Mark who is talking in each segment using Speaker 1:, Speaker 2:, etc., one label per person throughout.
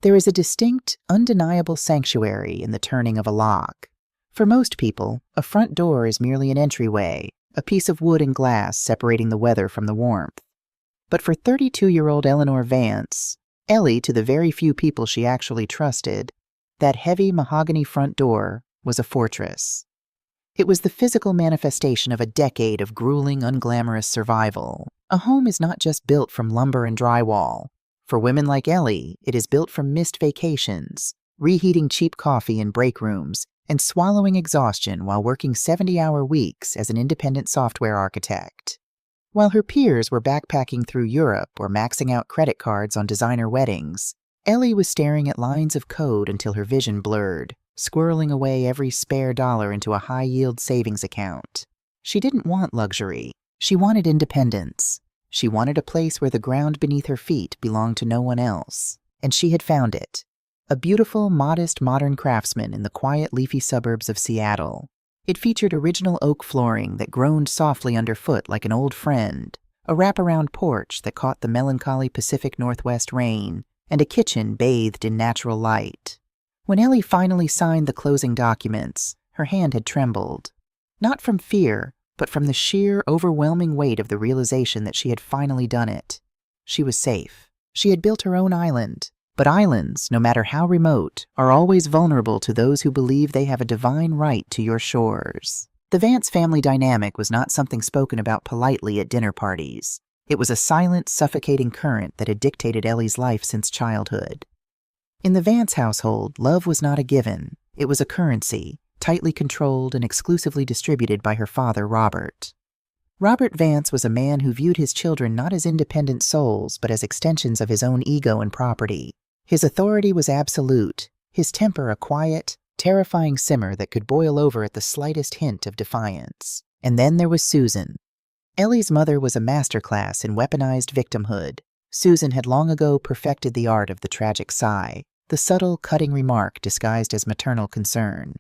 Speaker 1: There is a distinct, undeniable sanctuary in the turning of a lock. For most people, a front door is merely an entryway, a piece of wood and glass separating the weather from the warmth. But for 32-year-old Eleanor Vance, Ellie to the very few people she actually trusted, that heavy mahogany front door was a fortress. It was the physical manifestation of a decade of grueling, unglamorous survival. A home is not just built from lumber and drywall. For women like Ellie, it is built from missed vacations, reheating cheap coffee in break rooms, and swallowing exhaustion while working 70-hour weeks as an independent software architect. While her peers were backpacking through Europe or maxing out credit cards on designer weddings, Ellie was staring at lines of code until her vision blurred, squirreling away every spare dollar into a high-yield savings account. She didn't want luxury. She wanted independence. She wanted a place where the ground beneath her feet belonged to no one else. And she had found it. A beautiful, modest, modern craftsman in the quiet, leafy suburbs of Seattle. It featured original oak flooring that groaned softly underfoot like an old friend, a wraparound porch that caught the melancholy Pacific Northwest rain, and a kitchen bathed in natural light. When Ellie finally signed the closing documents, her hand had trembled. Not from fear, but from the sheer, overwhelming weight of the realization that she had finally done it. She was safe. She had built her own island. But islands, no matter how remote, are always vulnerable to those who believe they have a divine right to your shores. The Vance family dynamic was not something spoken about politely at dinner parties. It was a silent, suffocating current that had dictated Ellie's life since childhood. In the Vance household, love was not a given. It was a currency, tightly controlled and exclusively distributed by her father, Robert. Robert Vance was a man who viewed his children not as independent souls, but as extensions of his own ego and property. His authority was absolute, his temper a quiet, terrifying simmer that could boil over at the slightest hint of defiance. And then there was Susan. Ellie's mother was a masterclass in weaponized victimhood. Susan had long ago perfected the art of the tragic sigh, the subtle, cutting remark disguised as maternal concern.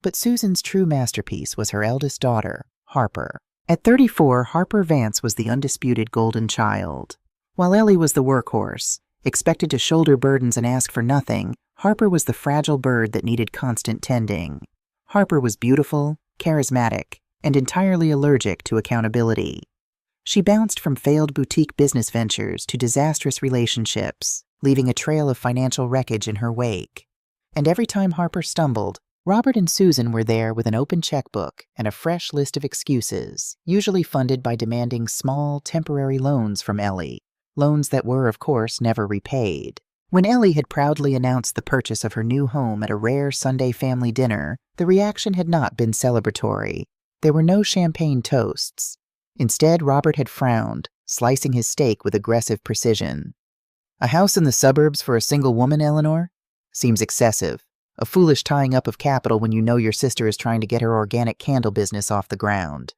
Speaker 1: But Susan's true masterpiece was her eldest daughter, Harper. At 34, Harper Vance was the undisputed golden child. While Ellie was the workhorse, expected to shoulder burdens and ask for nothing, Harper was the fragile bird that needed constant tending. Harper was beautiful, charismatic, and entirely allergic to accountability. She bounced from failed boutique business ventures to disastrous relationships, leaving a trail of financial wreckage in her wake. And every time Harper stumbled, Robert and Susan were there with an open checkbook and a fresh list of excuses, usually funded by demanding small, temporary loans from Ellie. Loans that were, of course, never repaid. When Ellie had proudly announced the purchase of her new home at a rare Sunday family dinner, the reaction had not been celebratory. There were no champagne toasts. Instead, Robert had frowned, slicing his steak with aggressive precision. "A house in the suburbs for a single woman, Eleanor? Seems excessive. A foolish tying up of capital when you know your sister is trying to get her organic candle business off the ground."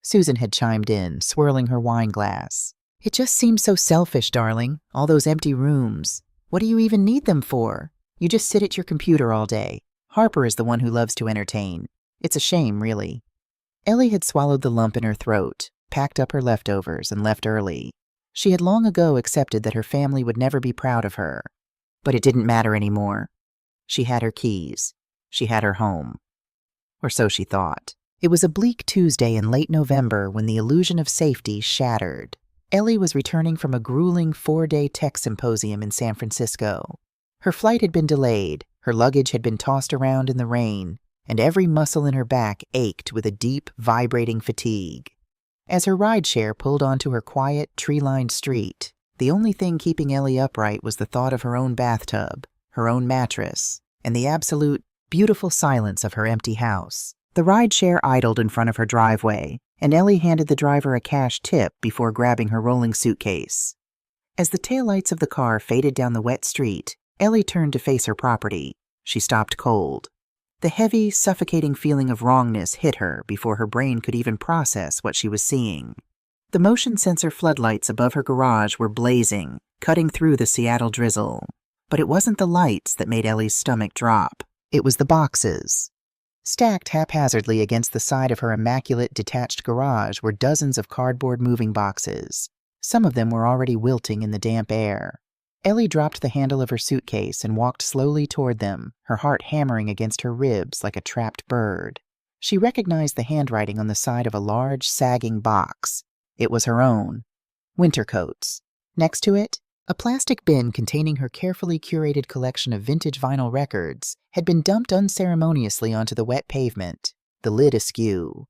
Speaker 1: Susan had chimed in, swirling her wine glass. "It just seems so selfish, darling, all those empty rooms. What do you even need them for? You just sit at your computer all day. Harper is the one who loves to entertain. It's a shame, really." Ellie had swallowed the lump in her throat, packed up her leftovers, and left early. She had long ago accepted that her family would never be proud of her. But it didn't matter anymore. She had her keys. She had her home. Or so she thought. It was a bleak Tuesday in late November when the illusion of safety shattered. Ellie was returning from a grueling 4-day tech symposium in San Francisco. Her flight had been delayed, her luggage had been tossed around in the rain, and every muscle in her back ached with a deep, vibrating fatigue. As her rideshare pulled onto her quiet, tree-lined street, the only thing keeping Ellie upright was the thought of her own bathtub, her own mattress, and the absolute, beautiful silence of her empty house. The rideshare idled in front of her driveway, and Ellie handed the driver a cash tip before grabbing her rolling suitcase. As the taillights of the car faded down the wet street, Ellie turned to face her property. She stopped cold. The heavy, suffocating feeling of wrongness hit her before her brain could even process what she was seeing. The motion sensor floodlights above her garage were blazing, cutting through the Seattle drizzle. But it wasn't the lights that made Ellie's stomach drop. It was the boxes. Stacked haphazardly against the side of her immaculate, detached garage were dozens of cardboard moving boxes. Some of them were already wilting in the damp air. Ellie dropped the handle of her suitcase and walked slowly toward them, her heart hammering against her ribs like a trapped bird. She recognized the handwriting on the side of a large, sagging box. It was her own. Winter coats. Next to it, a plastic bin containing her carefully curated collection of vintage vinyl records had been dumped unceremoniously onto the wet pavement, the lid askew.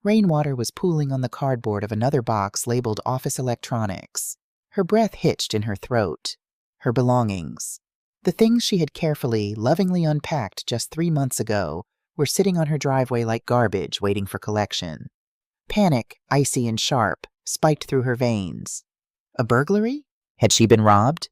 Speaker 1: Rainwater was pooling on the cardboard of another box labeled Office Electronics. Her breath hitched in her throat. Her belongings. The things she had carefully, lovingly unpacked just 3 months ago were sitting on her driveway like garbage waiting for collection. Panic, icy and sharp, spiked through her veins. A burglary? Had she been robbed?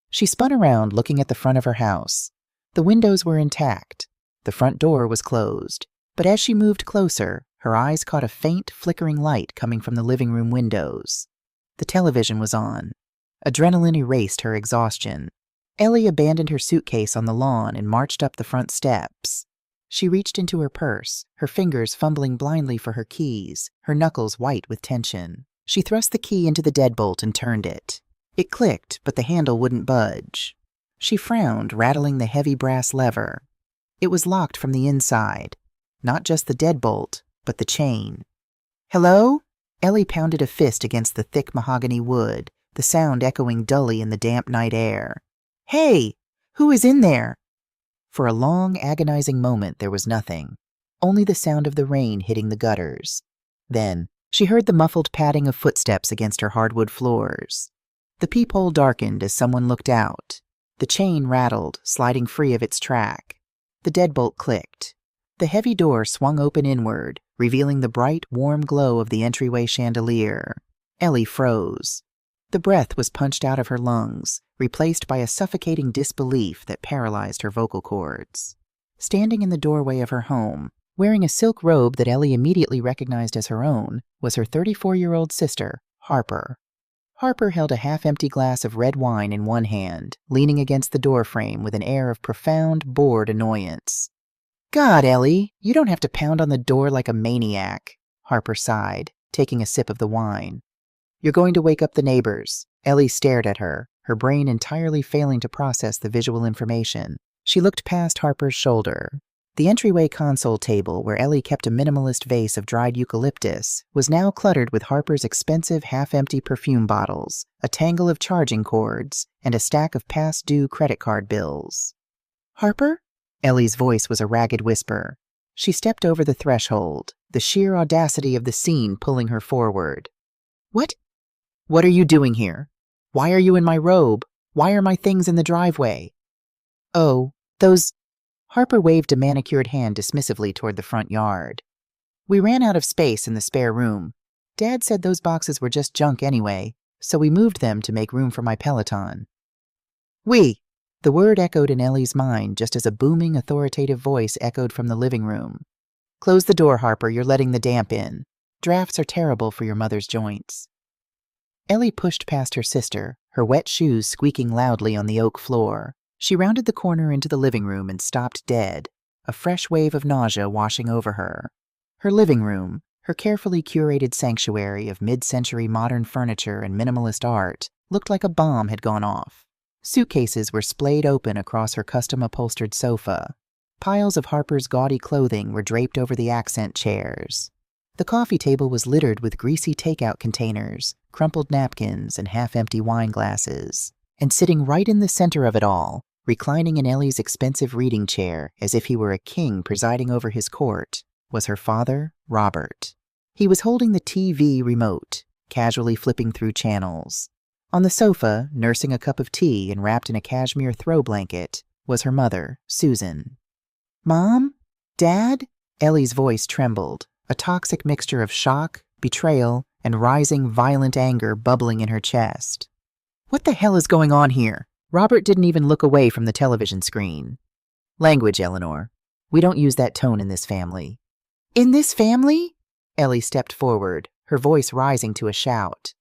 Speaker 1: She spun around, looking at the front of her house. The windows were intact. The front door was closed. But as she moved closer, her eyes caught a faint, flickering light coming from the living room windows. The television was on. Adrenaline erased her exhaustion. Ellie abandoned her suitcase on the lawn and marched up the front steps. She reached into her purse, her fingers fumbling blindly for her keys, her knuckles white with tension. She thrust the key into the deadbolt and turned it. It clicked, but the handle wouldn't budge. She frowned, rattling the heavy brass lever. It was locked from the inside. Not just the deadbolt, but the chain. "Hello?" Ellie pounded a fist against the thick mahogany wood, the sound echoing dully in the damp night air. "Hey! Who is in there?" For a long, agonizing moment there was nothing, only the sound of the rain hitting the gutters. Then she heard the muffled padding of footsteps against her hardwood floors. The peephole darkened as someone looked out. The chain rattled, sliding free of its track. The deadbolt clicked. The heavy door swung open inward, revealing the bright, warm glow of the entryway chandelier. Ellie froze. The breath was punched out of her lungs, replaced by a suffocating disbelief that paralyzed her vocal cords. Standing in the doorway of her home, wearing a silk robe that Ellie immediately recognized as her own, was her 34-year-old sister, Harper. Harper held a half-empty glass of red wine in one hand, leaning against the doorframe with an air of profound, bored annoyance. "God, Ellie, you don't have to pound on the door like a maniac," Harper sighed, taking a sip of the wine. "You're going to wake up the neighbors." Ellie stared at her, her brain entirely failing to process the visual information. She looked past Harper's shoulder. The entryway console table, where Ellie kept a minimalist vase of dried eucalyptus, was now cluttered with Harper's expensive half-empty perfume bottles, a tangle of charging cords, and a stack of past-due credit card bills. "Harper?" Ellie's voice was a ragged whisper. She stepped over the threshold, the sheer audacity of the scene pulling her forward. What are you doing here? Why are you in my robe? Why are my things in the driveway?" "Oh, those—" Harper waved a manicured hand dismissively toward the front yard. "We ran out of space in the spare room. Dad said those boxes were just junk anyway, so we moved them to make room for my Peloton." "We!" The word echoed in Ellie's mind just as a booming, authoritative voice echoed from the living room. "Close the door, Harper, you're letting the damp in. Drafts are terrible for your mother's joints." Ellie pushed past her sister, her wet shoes squeaking loudly on the oak floor. She rounded the corner into the living room and stopped dead, a fresh wave of nausea washing over her. Her living room, her carefully curated sanctuary of mid-century modern furniture and minimalist art, looked like a bomb had gone off. Suitcases were splayed open across her custom-upholstered sofa. Piles of Harper's gaudy clothing were draped over the accent chairs. The coffee table was littered with greasy takeout containers, crumpled napkins, and half-empty wine glasses. And sitting right in the center of it all, reclining in Ellie's expensive reading chair as if he were a king presiding over his court, was her father, Robert. He was holding the TV remote, casually flipping through channels. On the sofa, nursing a cup of tea and wrapped in a cashmere throw blanket, was her mother, Susan. "Mom? Dad?" Ellie's voice trembled, a toxic mixture of shock, betrayal, and rising, violent anger bubbling in her chest. "What the hell is going on here?" Robert didn't even look away from the television screen. "Language, Eleanor. We don't use that tone in this family." "In this family?" Ellie stepped forward, her voice rising to a shout.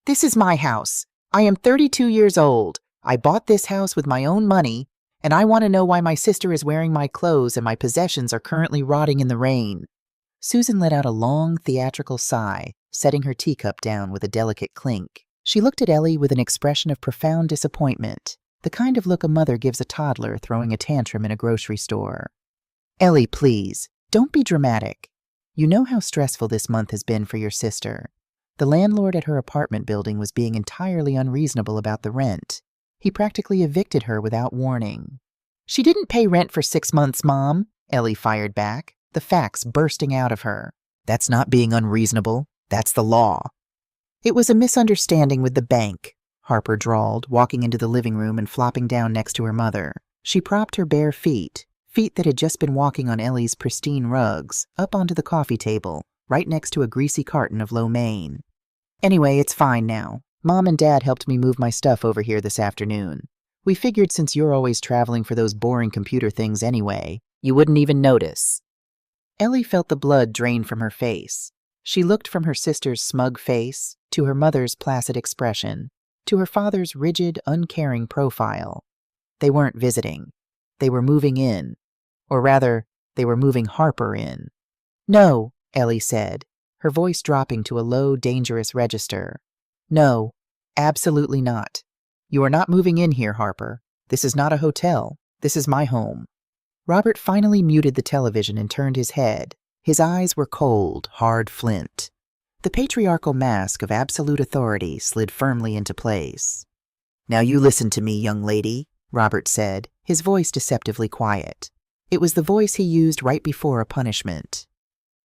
Speaker 1: "This is my house. I am 32 years old. I bought this house with my own money, and I want to know why my sister is wearing my clothes and my possessions are currently rotting in the rain." Susan let out a long, theatrical sigh, setting her teacup down with a delicate clink. She looked at Ellie with an expression of profound disappointment, the kind of look a mother gives a toddler throwing a tantrum in a grocery store. "Ellie, please, don't be dramatic. You know how stressful this month has been for your sister. The landlord at her apartment building was being entirely unreasonable about the rent. He practically evicted her without warning." "She didn't pay rent for 6 months, Mom," Ellie fired back, the facts bursting out of her. "That's not being unreasonable. That's the law." "It was a misunderstanding with the bank," Harper drawled, walking into the living room and flopping down next to her mother. She propped her bare feet that had just been walking on Ellie's pristine rugs, up onto the coffee table, right next to a greasy carton of lo mein. "Anyway, it's fine now. Mom and Dad helped me move my stuff over here this afternoon. We figured since you're always traveling for those boring computer things anyway, you wouldn't even notice." Ellie felt the blood drain from her face. She looked from her sister's smug face to her mother's placid expression, to her father's rigid, uncaring profile. They weren't visiting. They were moving in. Or rather, they were moving Harper in. "No," Ellie said, her voice dropping to a low, dangerous register. "No, absolutely not. You are not moving in here, Harper. This is not a hotel. This is my home." Robert finally muted the television and turned his head. His eyes were cold, hard flint. The patriarchal mask of absolute authority slid firmly into place. "Now you listen to me, young lady," Robert said, his voice deceptively quiet. It was the voice he used right before a punishment.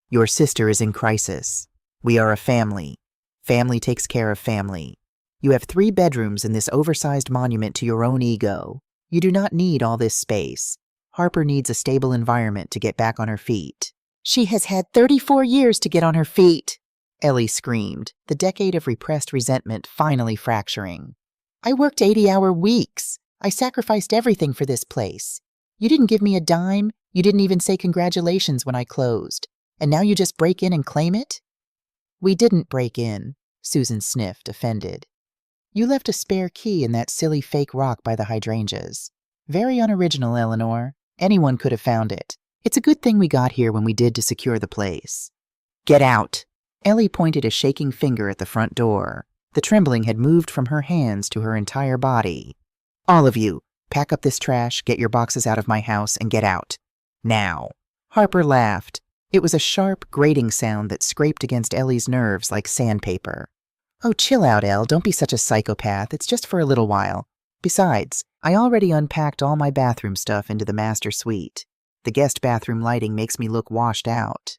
Speaker 1: "Your sister is in crisis. We are a family. Family takes care of family. You have 3 bedrooms in this oversized monument to your own ego. You do not need all this space. Harper needs a stable environment to get back on her feet." "She has had 34 years to get on her feet," Ellie screamed, the decade of repressed resentment finally fracturing. "I worked 80-hour weeks. I sacrificed everything for this place. You didn't give me a dime. You didn't even say congratulations when I closed. And now you just break in and claim it?" "We didn't break in," Susan sniffed, offended. "You left a spare key in that silly fake rock by the hydrangeas. Very unoriginal, Eleanor. Anyone could have found it. It's a good thing we got here when we did to secure the place." "Get out!" Ellie pointed a shaking finger at the front door. The trembling had moved from her hands to her entire body. "All of you, pack up this trash, get your boxes out of my house, and get out. Now." Harper laughed. It was a sharp, grating sound that scraped against Ellie's nerves like sandpaper. "Oh, chill out, Elle. Don't be such a psychopath. It's just for a little while. Besides, I already unpacked all my bathroom stuff into the master suite. The guest bathroom lighting makes me look washed out."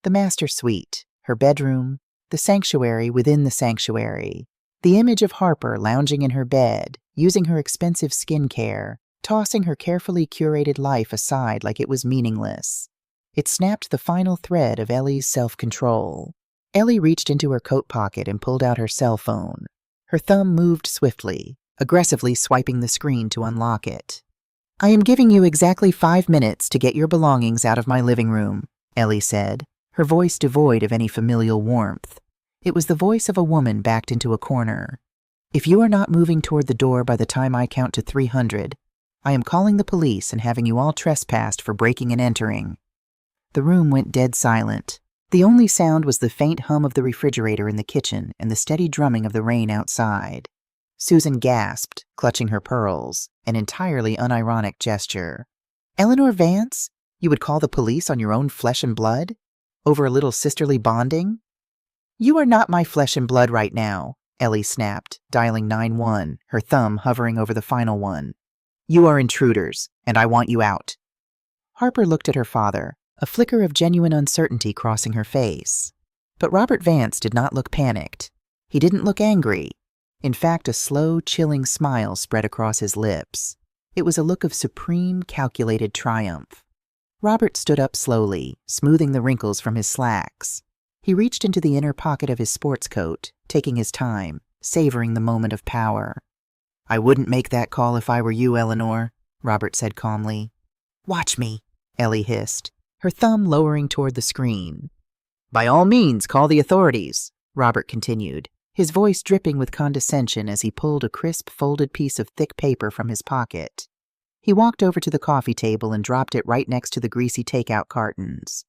Speaker 1: The master suite, her bedroom, the sanctuary within the sanctuary, the image of Harper lounging in her bed, using her expensive skincare, tossing her carefully curated life aside like it was meaningless. It snapped the final thread of Ellie's self-control. Ellie reached into her coat pocket and pulled out her cell phone. Her thumb moved swiftly, aggressively swiping the screen to unlock it. "I am giving you exactly 5 minutes to get your belongings out of my living room," Ellie said, her voice devoid of any familial warmth. It was the voice of a woman backed into a corner. "If you are not moving toward the door by the time I count to 300, I am calling the police and having you all trespassed for breaking and entering." The room went dead silent. The only sound was the faint hum of the refrigerator in the kitchen and the steady drumming of the rain outside. Susan gasped, clutching her pearls, an entirely unironic gesture. "Eleanor Vance? You would call the police on your own flesh and blood? Over a little sisterly bonding?" "You are not my flesh and blood right now," Ellie snapped, dialing 911, her thumb hovering over the final one. "You are intruders, and I want you out." Harper looked at her father, a flicker of genuine uncertainty crossing her face. But Robert Vance did not look panicked. He didn't look angry. In fact, a slow, chilling smile spread across his lips. It was a look of supreme, calculated triumph. Robert stood up slowly, smoothing the wrinkles from his slacks. He reached into the inner pocket of his sports coat, taking his time, savoring the moment of power. "I wouldn't make that call if I were you, Eleanor," Robert said calmly. "Watch me," Ellie hissed, her thumb lowering toward the screen. "By all means, call the authorities," Robert continued, his voice dripping with condescension as he pulled a crisp, folded piece of thick paper from his pocket. He walked over to the coffee table and dropped it right next to the greasy takeout cartons.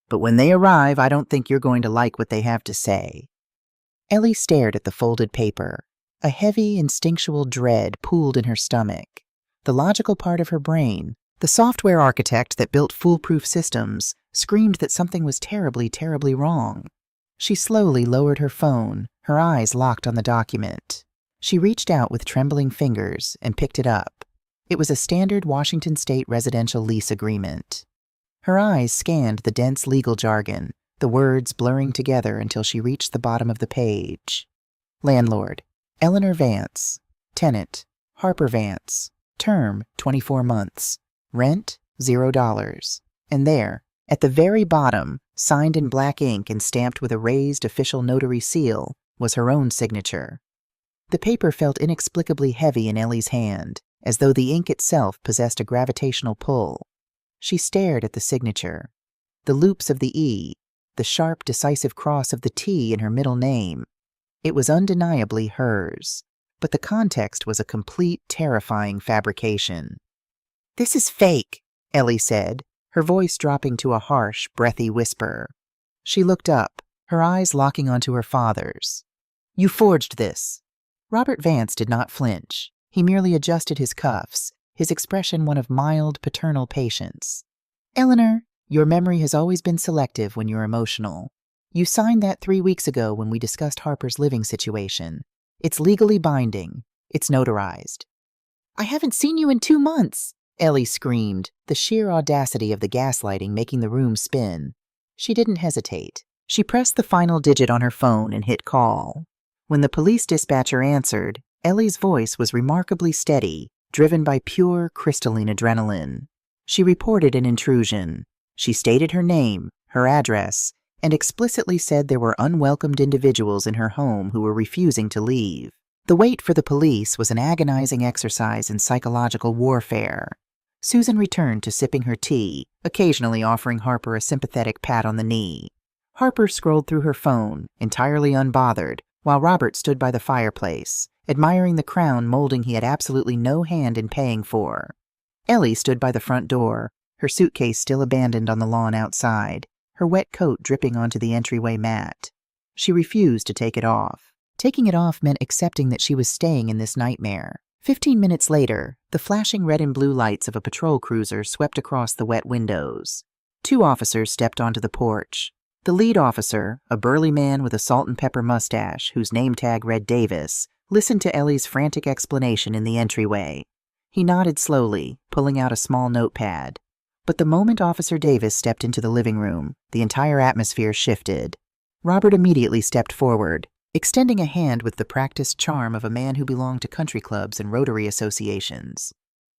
Speaker 1: "But when they arrive, I don't think you're going to like what they have to say." Ellie stared at the folded paper. A heavy, instinctual dread pooled in her stomach. The logical part of her brain, the software architect that built foolproof systems, screamed that something was terribly, terribly wrong. She slowly lowered her phone, her eyes locked on the document. She reached out with trembling fingers and picked it up. It was a standard Washington State residential lease agreement. Her eyes scanned the dense legal jargon, the words blurring together until she reached the bottom of the page. Landlord, Eleanor Vance. Tenant, Harper Vance. Term, 24 months. Rent, $0. And there, at the very bottom, signed in black ink and stamped with a raised official notary seal, was her own signature. The paper felt inexplicably heavy in Ellie's hand, as though the ink itself possessed a gravitational pull. She stared at the signature. The loops of the E, the sharp, decisive cross of the T in her middle name. It was undeniably hers, but the context was a complete, terrifying fabrication. "This is fake," Ellie said, her voice dropping to a harsh, breathy whisper. She looked up, her eyes locking onto her father's. "You forged this." Robert Vance did not flinch. He merely adjusted his cuffs, his expression one of mild, paternal patience. "Eleanor, your memory has always been selective when you're emotional. You signed that 3 weeks ago when we discussed Harper's living situation. It's legally binding. It's notarized." "I haven't seen you in 2 months," Ellie screamed, the sheer audacity of the gaslighting making the room spin. She didn't hesitate. She pressed the final digit on her phone and hit call. When the police dispatcher answered, Ellie's voice was remarkably steady, driven by pure, crystalline adrenaline. She reported an intrusion. She stated her name, her address, and explicitly said there were unwelcomed individuals in her home who were refusing to leave. The wait for the police was an agonizing exercise in psychological warfare. Susan returned to sipping her tea, occasionally offering Harper a sympathetic pat on the knee. Harper scrolled through her phone, entirely unbothered, while Robert stood by the fireplace, admiring the crown molding he had absolutely no hand in paying for. Ellie stood by the front door, her suitcase still abandoned on the lawn outside, her wet coat dripping onto the entryway mat. She refused to take it off. Taking it off meant accepting that she was staying in this nightmare. 15 minutes later, the flashing red and blue lights of a patrol cruiser swept across the wet windows. 2 officers stepped onto the porch. The lead officer, a burly man with a salt and pepper mustache whose name tag read Davis, listened to Ellie's frantic explanation in the entryway. He nodded slowly, pulling out a small notepad. But the moment Officer Davis stepped into the living room, the entire atmosphere shifted. Robert immediately stepped forward, extending a hand with the practiced charm of a man who belonged to country clubs and Rotary associations.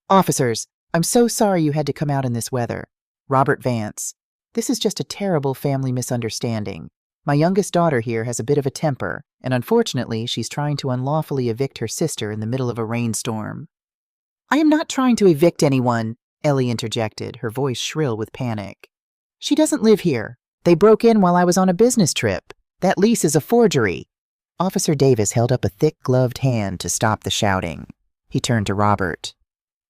Speaker 1: "Officers, I'm so sorry you had to come out in this weather. Robert Vance. This is just a terrible family misunderstanding. My youngest daughter here has a bit of a temper, and unfortunately she's trying to unlawfully evict her sister in the middle of a rainstorm." "I am not trying to evict anyone," Ellie interjected, her voice shrill with panic. "She doesn't live here. They broke in while I was on a business trip. That lease is a forgery." Officer Davis held up a thick, gloved hand to stop the shouting. He turned to Robert.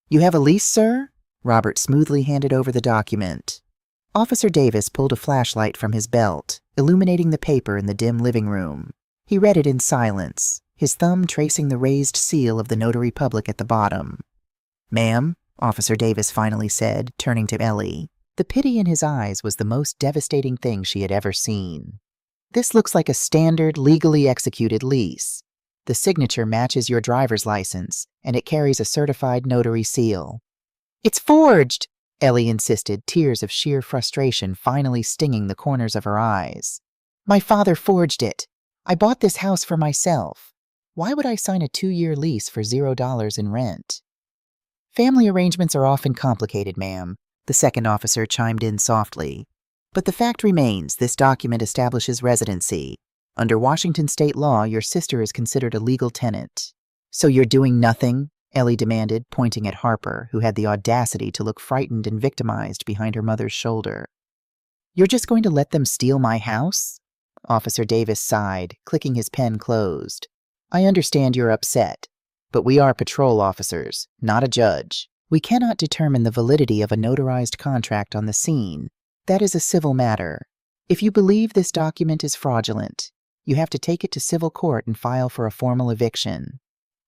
Speaker 1: "You have a lease, sir?" Robert smoothly handed over the document. Officer Davis pulled a flashlight from his belt, illuminating the paper in the dim living room. He read it in silence, his thumb tracing the raised seal of the notary public at the bottom. "Ma'am," Officer Davis finally said, turning to Ellie. The pity in his eyes was the most devastating thing she had ever seen. "This looks like a standard, legally executed lease. The signature matches your driver's license, and it carries a certified notary seal." "It's forged!" Ellie insisted, tears of sheer frustration finally stinging the corners of her eyes. "My father forged it. I bought this house for myself. Why would I sign a 2-year lease for $0 in rent?" "Family arrangements are often complicated, ma'am," the second officer chimed in softly. "But the fact remains this document establishes residency. Under Washington state law, your sister is considered a legal tenant." "So you're doing nothing?" Ellie demanded, pointing at Harper, who had the audacity to look frightened and victimized behind her mother's shoulder. "You're just going to let them steal my house?" Officer Davis sighed, clicking his pen closed. "I understand you're upset, but we are patrol officers, not a judge. We cannot determine the validity of a notarized contract on the scene. That is a civil matter. If you believe this document is fraudulent, You have to take it to civil court and file for a formal eviction.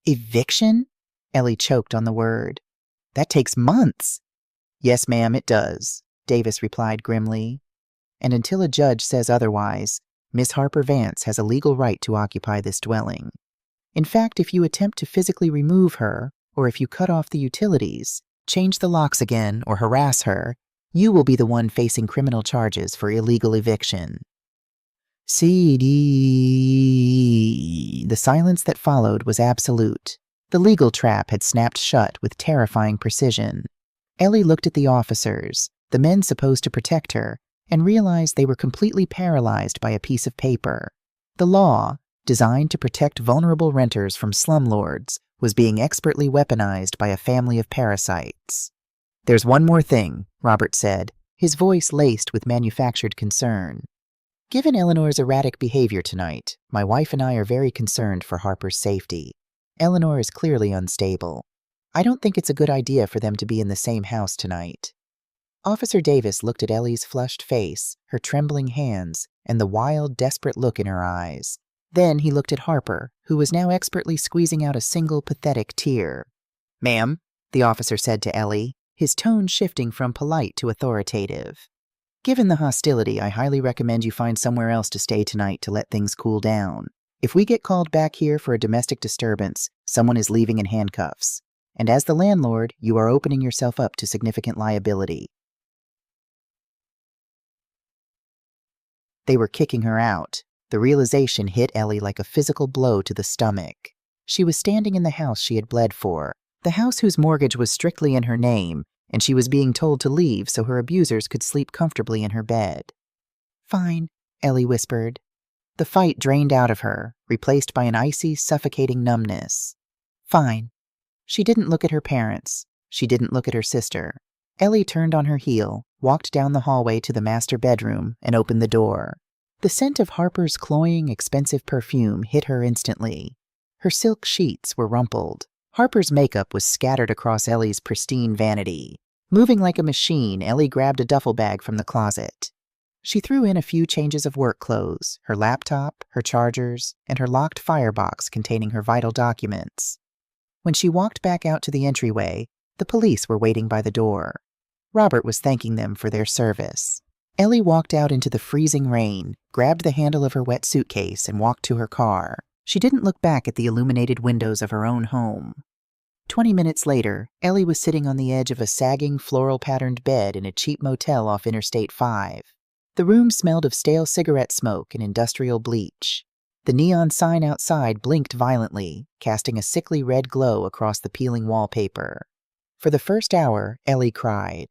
Speaker 1: Eviction? Ellie choked on the word. That takes months. Yes, ma'am, it does, Davis replied grimly. And until a judge says otherwise, Miss Harper Vance has a legal right to occupy this dwelling. In fact, if you attempt to physically remove her, or if you cut off the utilities, change the locks again, or harass her, you will be the one facing criminal charges for illegal eviction. CD. The silence that followed was absolute. The legal trap had snapped shut with terrifying precision. Ellie looked at the officers, the men supposed to protect her, and realized they were completely paralyzed by a piece of paper. The law, designed to protect vulnerable renters from slumlords, was being expertly weaponized by a family of parasites. There's one more thing, Robert said, his voice laced with manufactured concern. Given Eleanor's erratic behavior tonight, my wife and I are very concerned for Harper's safety. Eleanor is clearly unstable. I don't think it's a good idea for them to be in the same house tonight. Officer Davis looked at Ellie's flushed face, her trembling hands, and the wild, desperate look in her eyes. Then he looked at Harper, who was now expertly squeezing out a single pathetic tear. Ma'am, the officer said to Ellie, his tone shifting from polite to authoritative. Given the hostility, I highly recommend you find somewhere else to stay tonight to let things cool down. If we get called back here for a domestic disturbance, someone is leaving in handcuffs. And as the landlord, you are opening yourself up to significant liability. They were kicking her out. The realization hit Ellie like a physical blow to the stomach. She was standing in the house she had bled for, the house whose mortgage was strictly in her name, and she was being told to leave so her abusers could sleep comfortably in her bed. Fine, Ellie whispered. The fight drained out of her, replaced by an icy, suffocating numbness. Fine. She didn't look at her parents. She didn't look at her sister. Ellie turned on her heel, walked down the hallway to the master bedroom, and opened the door. The scent of Harper's cloying, expensive perfume hit her instantly. Her silk sheets were rumpled. Harper's makeup was scattered across Ellie's pristine vanity. Moving like a machine, Ellie grabbed a duffel bag from the closet. She threw in a few changes of work clothes, her laptop, her chargers, and her locked firebox containing her vital documents. When she walked back out to the entryway, the police were waiting by the door. Robert was thanking them for their service. Ellie walked out into the freezing rain, grabbed the handle of her wet suitcase, and walked to her car. She didn't look back at the illuminated windows of her own home. 20 minutes later, Ellie was sitting on the edge of a sagging, floral-patterned bed in a cheap motel off Interstate 5. The room smelled of stale cigarette smoke and industrial bleach. The neon sign outside blinked violently, casting a sickly red glow across the peeling wallpaper. For the first hour, Ellie cried.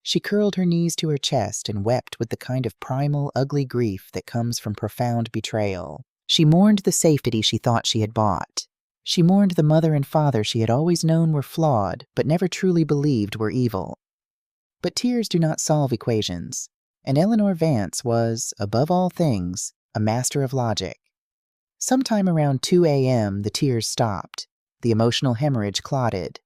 Speaker 1: She curled her knees to her chest and wept with the kind of primal, ugly grief that comes from profound betrayal. She mourned the safety she thought she had bought. She mourned the mother and father she had always known were flawed, but never truly believed were evil. But tears do not solve equations, and Eleanor Vance was, above all things, a master of logic. Sometime around 2 a.m., the tears stopped. The emotional hemorrhage clotted.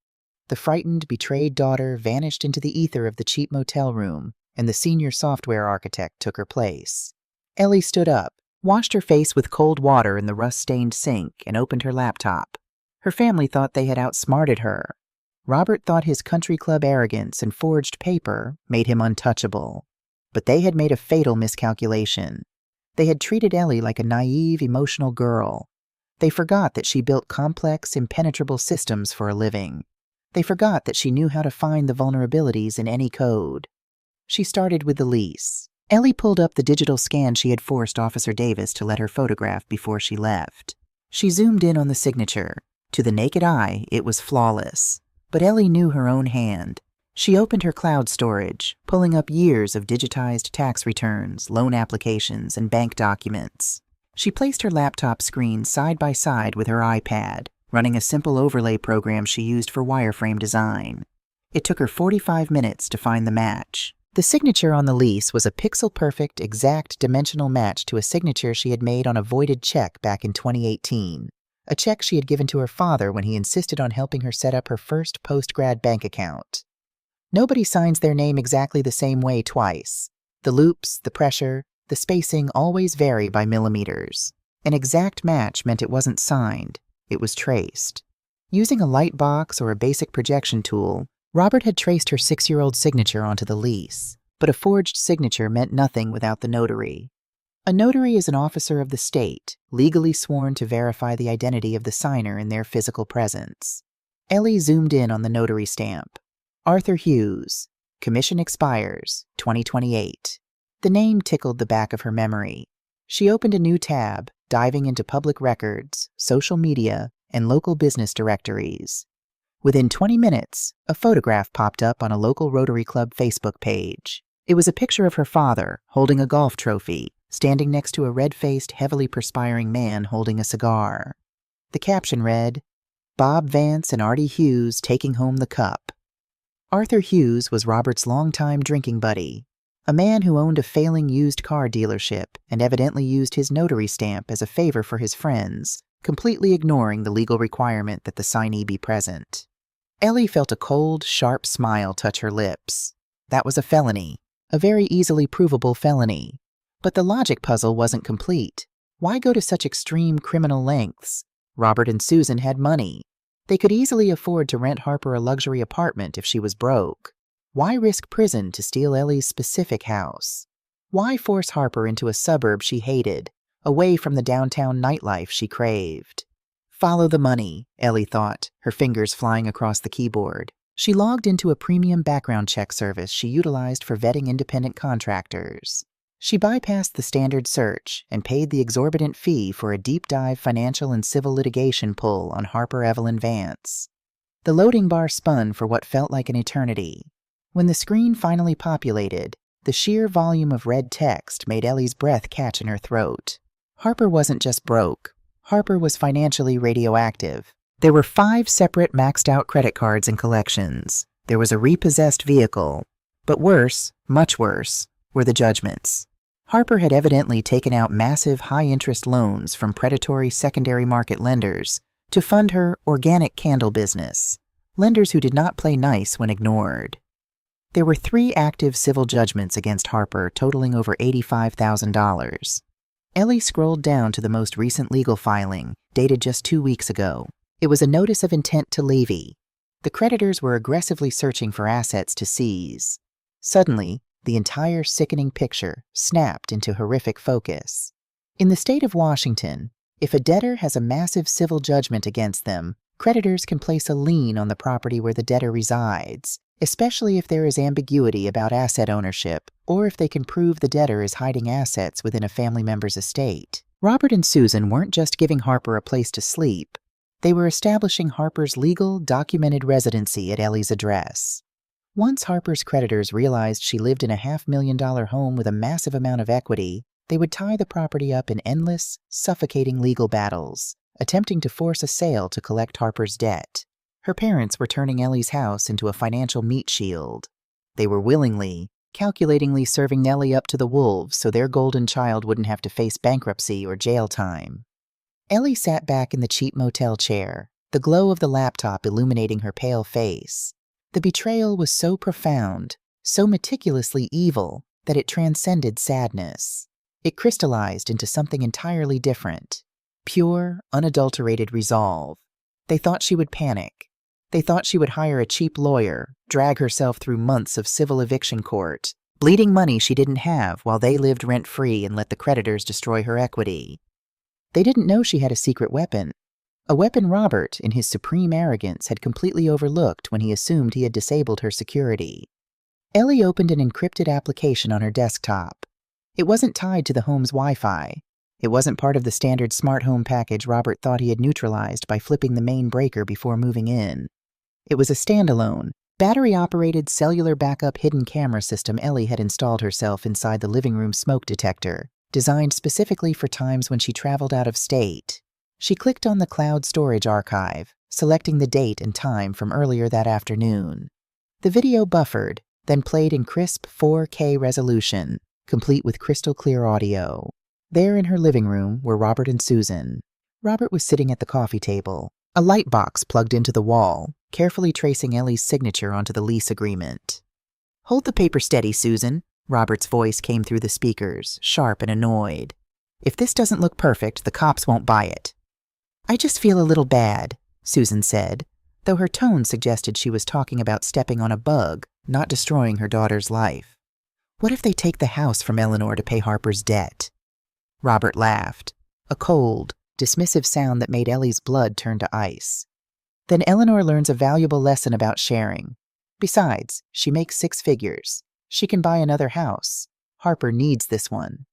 Speaker 1: The frightened, betrayed daughter vanished into the ether of the cheap motel room, and the senior software architect took her place. Ellie stood up, washed her face with cold water in the rust-stained sink, and opened her laptop. Her family thought they had outsmarted her. Robert thought his country club arrogance and forged paper made him untouchable. But they had made a fatal miscalculation. They had treated Ellie like a naive, emotional girl. They forgot that she built complex, impenetrable systems for a living. They forgot that she knew how to find the vulnerabilities in any code. She started with the lease. Ellie pulled up the digital scan she had forced Officer Davis to let her photograph before she left. She zoomed in on the signature. To the naked eye, it was flawless. But Ellie knew her own hand. She opened her cloud storage, pulling up years of digitized tax returns, loan applications, and bank documents. She placed her laptop screen side by side with her iPad, running a simple overlay program she used for wireframe design. It took her 45 minutes to find the match. The signature on the lease was a pixel-perfect, exact dimensional match to a signature she had made on a voided check back in 2018, a check she had given to her father when he insisted on helping her set up her first post-grad bank account. Nobody signs their name exactly the same way twice. The loops, the pressure, the spacing always vary by millimeters. An exact match meant it wasn't signed, it was traced. Using a light box or a basic projection tool, Robert had traced her 6-year-old signature onto the lease, but a forged signature meant nothing without the notary. A notary is an officer of the state, legally sworn to verify the identity of the signer in their physical presence. Ellie zoomed in on the notary stamp. Arthur Hughes. Commission expires, 2028. The name tickled the back of her memory. She opened a new tab, diving into public records, social media, and local business directories. Within 20 minutes, a photograph popped up on a local Rotary Club Facebook page. It was a picture of her father, holding a golf trophy, standing next to a red-faced, heavily perspiring man holding a cigar. The caption read, "Bob Vance and Artie Hughes taking home the cup." Arthur Hughes was Robert's longtime drinking buddy, a man who owned a failing used car dealership and evidently used his notary stamp as a favor for his friends, completely ignoring the legal requirement that the signee be present. Ellie felt a cold, sharp smile touch her lips. That was a felony, a very easily provable felony. But the logic puzzle wasn't complete. Why go to such extreme criminal lengths? Robert and Susan had money. They could easily afford to rent Harper a luxury apartment if she was broke. Why risk prison to steal Ellie's specific house? Why force Harper into a suburb she hated, away from the downtown nightlife she craved? Follow the money, Ellie thought, her fingers flying across the keyboard. She logged into a premium background check service she utilized for vetting independent contractors. She bypassed the standard search and paid the exorbitant fee for a deep-dive financial and civil litigation pull on Harper Evelyn Vance. The loading bar spun for what felt like an eternity. When the screen finally populated, the sheer volume of red text made Ellie's breath catch in her throat. Harper wasn't just broke. Harper was financially radioactive. There were 5 separate maxed-out credit cards and collections. There was a repossessed vehicle. But worse, much worse, were the judgments. Harper had evidently taken out massive high-interest loans from predatory secondary market lenders to fund her organic candle business, lenders who did not play nice when ignored. There were 3 active civil judgments against Harper totaling over $85,000. Ellie scrolled down to the most recent legal filing, dated just 2 weeks ago. It was a notice of intent to levy. The creditors were aggressively searching for assets to seize. Suddenly, the entire sickening picture snapped into horrific focus. In the state of Washington, if a debtor has a massive civil judgment against them, creditors can place a lien on the property where the debtor resides, especially if there is ambiguity about asset ownership or if they can prove the debtor is hiding assets within a family member's estate. Robert and Susan weren't just giving Harper a place to sleep. They were establishing Harper's legal, documented residency at Ellie's address. Once Harper's creditors realized she lived in a $500,000 home with a massive amount of equity, they would tie the property up in endless, suffocating legal battles, attempting to force a sale to collect Harper's debt. Her parents were turning Ellie's house into a financial meat shield. They were willingly, calculatingly serving Ellie up to the wolves so their golden child wouldn't have to face bankruptcy or jail time. Ellie sat back in the cheap motel chair, the glow of the laptop illuminating her pale face. The betrayal was so profound, so meticulously evil, that it transcended sadness. It crystallized into something entirely different. Pure, unadulterated resolve. They thought she would panic. They thought she would hire a cheap lawyer, drag herself through months of civil eviction court, bleeding money she didn't have while they lived rent-free and let the creditors destroy her equity. They didn't know she had a secret weapon. A weapon Robert, in his supreme arrogance, had completely overlooked when he assumed he had disabled her security. Ellie opened an encrypted application on her desktop. It wasn't tied to the home's Wi-Fi. It wasn't part of the standard smart home package Robert thought he had neutralized by flipping the main breaker before moving in. It was a standalone, battery-operated cellular backup hidden camera system Ellie had installed herself inside the living room smoke detector, designed specifically for times when she traveled out of state. She clicked on the cloud storage archive, selecting the date and time from earlier that afternoon. The video buffered, then played in crisp 4K resolution, complete with crystal clear audio. There in her living room were Robert and Susan. Robert was sitting at the coffee table, a light box plugged into the wall, carefully tracing Ellie's signature onto the lease agreement. "Hold the paper steady, Susan," Robert's voice came through the speakers, sharp and annoyed. If this doesn't look perfect, the cops won't buy it. I just feel a little bad, Susan said, though her tone suggested she was talking about stepping on a bug, not destroying her daughter's life. What if they take the house from Eleanor to pay Harper's debt? Robert laughed, a cold, dismissive sound that made Ellie's blood turn to ice. Then Eleanor learns a valuable lesson about sharing. Besides, she makes 6 figures. She can buy another house. Harper needs this one.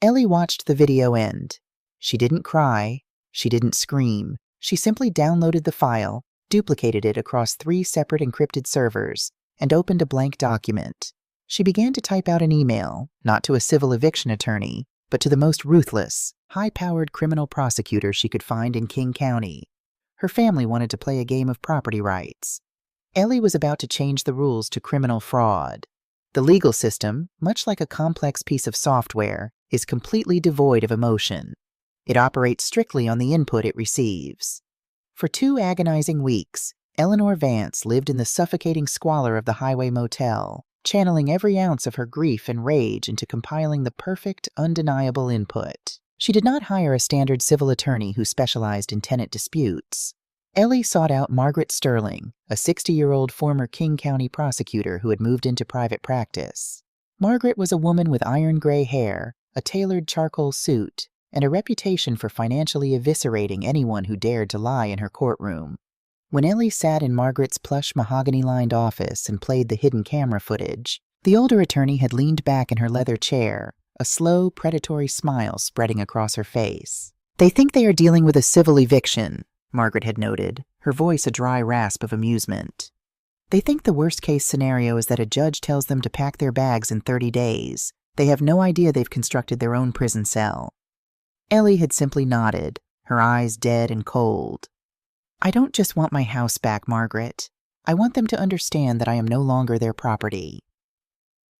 Speaker 1: Ellie watched the video end. She didn't cry. She didn't scream. She simply downloaded the file, duplicated it across 3 separate encrypted servers, and opened a blank document. She began to type out an email, not to a civil eviction attorney, but to the most ruthless, high-powered criminal prosecutor she could find in King County. Her family wanted to play a game of property rights. Ellie was about to change the rules to criminal fraud. The legal system, much like a complex piece of software, is completely devoid of emotion. It operates strictly on the input it receives. For 2 agonizing weeks, Eleanor Vance lived in the suffocating squalor of the highway motel, channeling every ounce of her grief and rage into compiling the perfect, undeniable input. She did not hire a standard civil attorney who specialized in tenant disputes. Ellie sought out Margaret Sterling, a 60-year-old former King County prosecutor who had moved into private practice. Margaret was a woman with iron gray hair, a tailored charcoal suit, and a reputation for financially eviscerating anyone who dared to lie in her courtroom. When Ellie sat in Margaret's plush mahogany-lined office and played the hidden camera footage, the older attorney had leaned back in her leather chair, a slow, predatory smile spreading across her face. "They think they are dealing with a civil eviction," Margaret had noted, her voice a dry rasp of amusement. "They think the worst-case scenario is that a judge tells them to pack their bags in 30 days. They have no idea they've constructed their own prison cell." Ellie had simply nodded, her eyes dead and cold. "I don't just want my house back, Margaret. I want them to understand that I am no longer their property."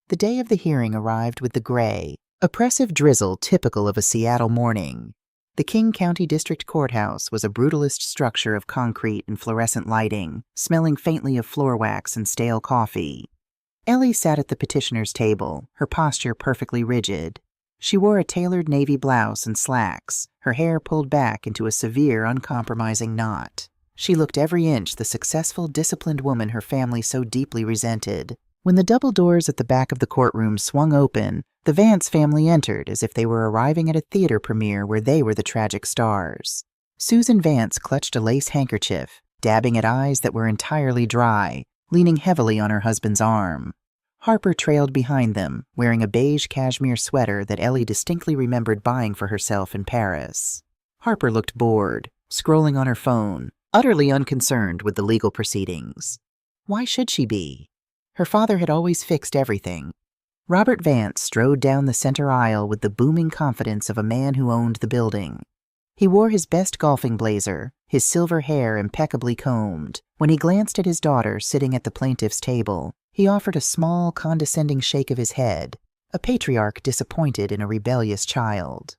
Speaker 1: The day of the hearing arrived with the gray, oppressive drizzle typical of a Seattle morning. The King County District Courthouse was a brutalist structure of concrete and fluorescent lighting, smelling faintly of floor wax and stale coffee. Ellie sat at the petitioner's table, her posture perfectly rigid. She wore a tailored navy blouse and slacks, her hair pulled back into a severe, uncompromising knot. She looked every inch the successful, disciplined woman her family so deeply resented. When the double doors at the back of the courtroom swung open, the Vance family entered as if they were arriving at a theater premiere where they were the tragic stars. Susan Vance clutched a lace handkerchief, dabbing at eyes that were entirely dry, leaning heavily on her husband's arm. Harper trailed behind them, wearing a beige cashmere sweater that Ellie distinctly remembered buying for herself in Paris. Harper looked bored, scrolling on her phone, utterly unconcerned with the legal proceedings. Why should she be? Her father had always fixed everything. Robert Vance strode down the center aisle with the booming confidence of a man who owned the building. He wore his best golfing blazer, his silver hair impeccably combed. When he glanced at his daughter sitting at the plaintiff's table, he offered a small, condescending shake of his head, a patriarch disappointed in a rebellious child.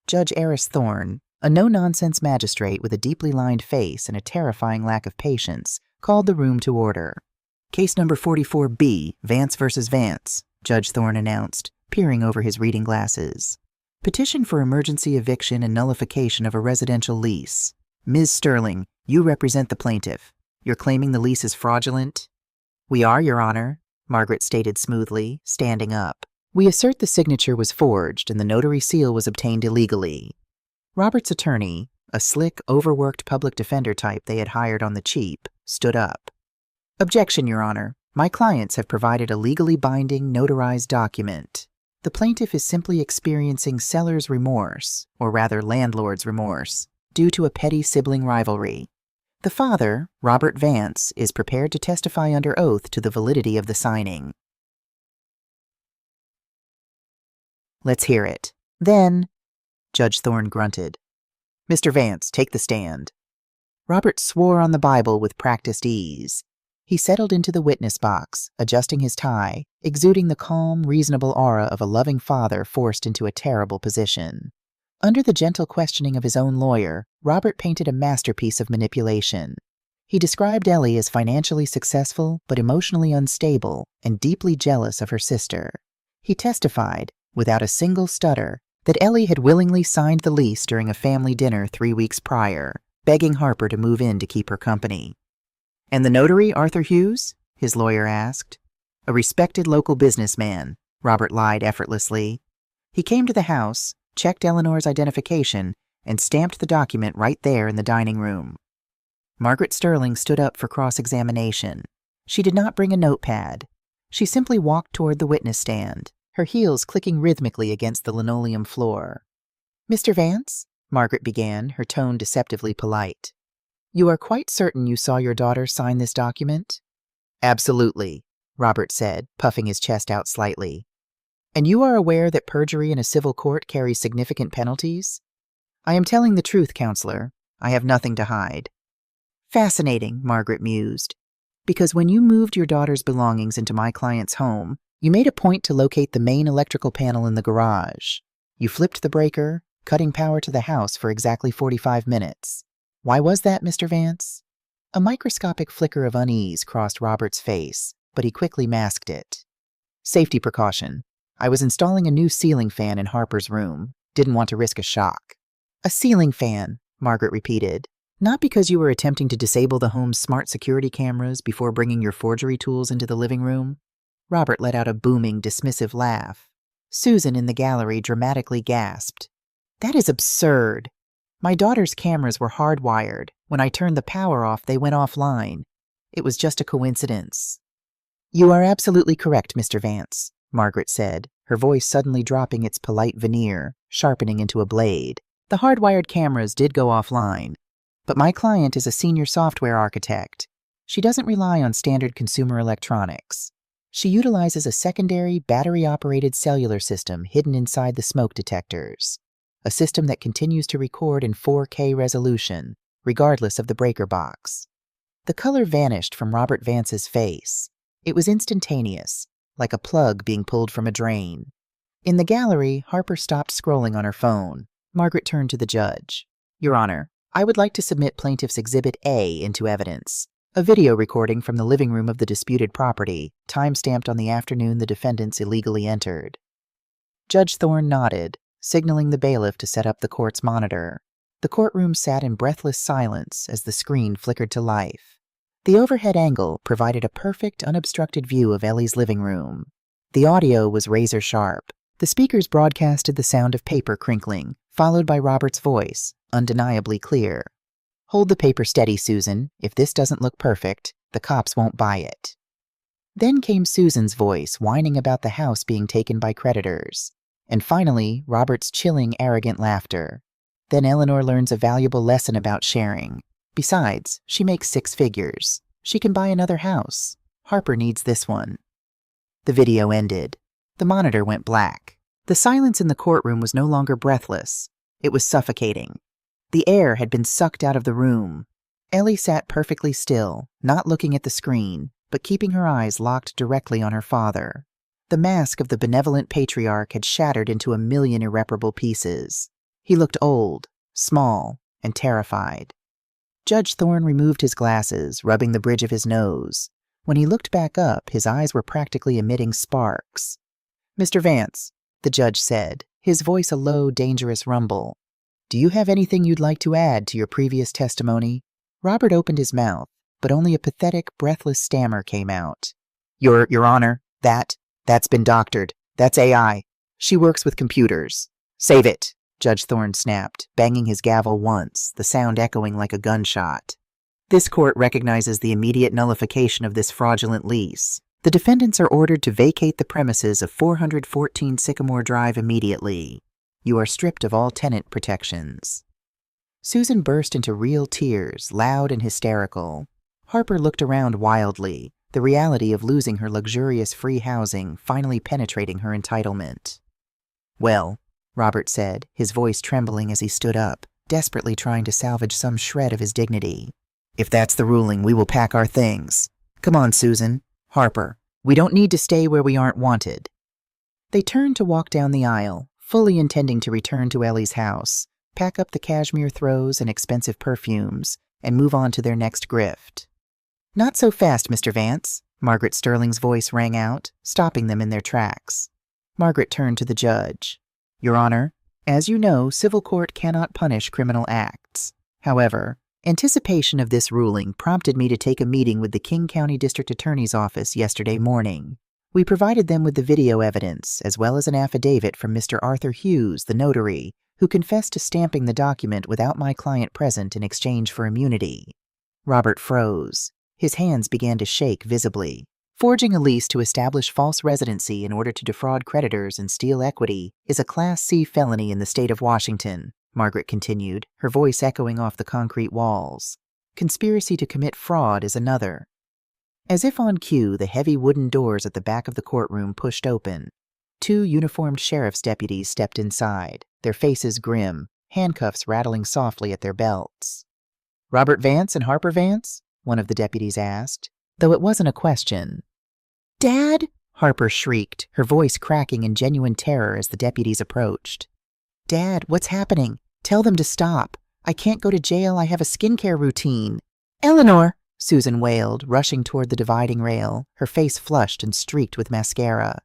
Speaker 1: Judge Eris Thorne, a no-nonsense magistrate with a deeply lined face and a terrifying lack of patience, called the room to order. "Case number 44B, Vance versus Vance," Judge Thorne announced, peering over his reading glasses. "Petition for emergency eviction and nullification of a residential lease. Ms. Sterling, you represent the plaintiff. You're claiming the lease is fraudulent?" "We are, Your Honor," Margaret stated smoothly, standing up. "We assert the signature was forged and the notary seal was obtained illegally." Robert's attorney, a slick, overworked public defender type they had hired on the cheap, stood up. "Objection, Your Honor. My clients have provided a legally binding, notarized document. The plaintiff is simply experiencing seller's remorse, or rather landlord's remorse, due to a petty sibling rivalry. The father, Robert Vance, is prepared to testify under oath to the validity of the signing." "Let's hear it. Then," Judge Thorne grunted. "Mr. Vance, take the stand." Robert swore on the Bible with practiced ease. He settled into the witness box, adjusting his tie, exuding the calm, reasonable aura of a loving father forced into a terrible position. Under the gentle questioning of his own lawyer, Robert painted a masterpiece of manipulation. He described Ellie as financially successful but emotionally unstable and deeply jealous of her sister. He testified, without a single stutter, that Ellie had willingly signed the lease during a family dinner 3 weeks prior, begging Harper to move in to keep her company. "And the notary, Arthur Hughes?" his lawyer asked. "A respected local businessman," Robert lied effortlessly. "He came to the house, checked Eleanor's identification, and stamped the document right there in the dining room." Margaret Sterling stood up for cross-examination. She did not bring a notepad. She simply walked toward the witness stand, her heels clicking rhythmically against the linoleum floor. "Mr. Vance," Margaret began, her tone deceptively polite, "you are quite certain you saw your daughter sign this document?" "Absolutely," Robert said, puffing his chest out slightly. "And you are aware that perjury in a civil court carries significant penalties?" "I am telling the truth, counselor. I have nothing to hide." "Fascinating," Margaret mused. "Because when you moved your daughter's belongings into my client's home, you made a point to locate the main electrical panel in the garage. You flipped the breaker, cutting power to the house for exactly 45 minutes. Why was that, Mr. Vance?" A microscopic flicker of unease crossed Robert's face, but he quickly masked it. "Safety precaution. I was installing a new ceiling fan in Harper's room. Didn't want to risk a shock." "A ceiling fan," Margaret repeated. "Not because you were attempting to disable the home's smart security cameras before bringing your forgery tools into the living room?" Robert let out a booming, dismissive laugh. Susan in the gallery dramatically gasped. "That is absurd. My daughter's cameras were hardwired. When I turned the power off, they went offline. It was just a coincidence." "You are absolutely correct, Mr. Vance," Margaret said, her voice suddenly dropping its polite veneer, sharpening into a blade. "The hardwired cameras did go offline. But my client is a senior software architect. She doesn't rely on standard consumer electronics. She utilizes a secondary, battery-operated cellular system hidden inside the smoke detectors. A system that continues to record in 4K resolution, regardless of the breaker box." The color vanished from Robert Vance's face. It was instantaneous, like a plug being pulled from a drain. In the gallery, Harper stopped scrolling on her phone. Margaret turned to the judge. "Your Honor, I would like to submit Plaintiff's Exhibit A into evidence. A video recording from the living room of the disputed property, time-stamped on the afternoon the defendants illegally entered." Judge Thorne nodded, signaling the bailiff to set up the court's monitor. The courtroom sat in breathless silence as the screen flickered to life. The overhead angle provided a perfect, unobstructed view of Ellie's living room. The audio was razor-sharp. The speakers broadcasted the sound of paper crinkling, followed by Robert's voice, undeniably clear. "Hold the paper steady, Susan. If this doesn't look perfect, the cops won't buy it." Then came Susan's voice, whining about the house being taken by creditors. And finally, Robert's chilling, arrogant laughter. Then Eleanor learns a valuable lesson about sharing. Besides, she makes 6 figures. She can buy another house. Harper needs this one. The video ended. The monitor went black. The silence in the courtroom was no longer breathless. It was suffocating. The air had been sucked out of the room. Ellie sat perfectly still, not looking at the screen, but keeping her eyes locked directly on her father. The mask of the benevolent patriarch had shattered into a million irreparable pieces. He looked old, small, and terrified. Judge Thorne removed his glasses, rubbing the bridge of his nose. When he looked back up, his eyes were practically emitting sparks. "Mr. Vance," the judge said, his voice a low, dangerous rumble, "do you have anything you'd like to add to your previous testimony?" Robert opened his mouth, but only a pathetic, breathless stammer came out. Your Honor, that's been doctored. That's AI. She works with computers." "Save it," Judge Thorne snapped, banging his gavel once, the sound echoing like a gunshot. "This court recognizes the immediate nullification of this fraudulent lease. The defendants are ordered to vacate the premises of 414 Sycamore Drive immediately. You are stripped of all tenant protections." Susan burst into real tears, loud and hysterical. Harper looked around wildly, the reality of losing her luxurious free housing finally penetrating her entitlement. "Well," Robert said, his voice trembling as he stood up, desperately trying to salvage some shred of his dignity. "If that's the ruling, we will pack our things. Come on, Susan. Harper, we don't need to stay where we aren't wanted." They turned to walk down the aisle, fully intending to return to Ellie's house, pack up the cashmere throws and expensive perfumes, and move on to their next grift. "Not so fast, Mr. Vance," Margaret Sterling's voice rang out, stopping them in their tracks. Margaret turned to the judge. "Your Honor, As you know, civil court cannot punish criminal acts. However, anticipation of this ruling prompted me to take a meeting with the King County District Attorney's Office yesterday morning. We provided them with the video evidence, as well as an affidavit from Mr. Arthur Hughes, the notary, who confessed to stamping the document without my client present in exchange for immunity. Robert froze. His hands began to shake visibly. Forging a lease to establish false residency in order to defraud creditors and steal equity is a Class C felony in the state of Washington, Margaret continued, her voice echoing off the concrete walls. Conspiracy to commit fraud is another. As if on cue, the heavy wooden doors at the back of the courtroom pushed open. 2 uniformed sheriff's deputies stepped inside, their faces grim, handcuffs rattling softly at their belts. "Robert Vance and Harper Vance?" one of the deputies asked, though it wasn't a question. "Dad!" Harper shrieked, her voice cracking in genuine terror as the deputies approached. "Dad, what's happening? Tell them to stop. I can't go to jail. I have a skincare routine." "Eleanor!" Susan wailed, rushing toward the dividing rail, her face flushed and streaked with mascara.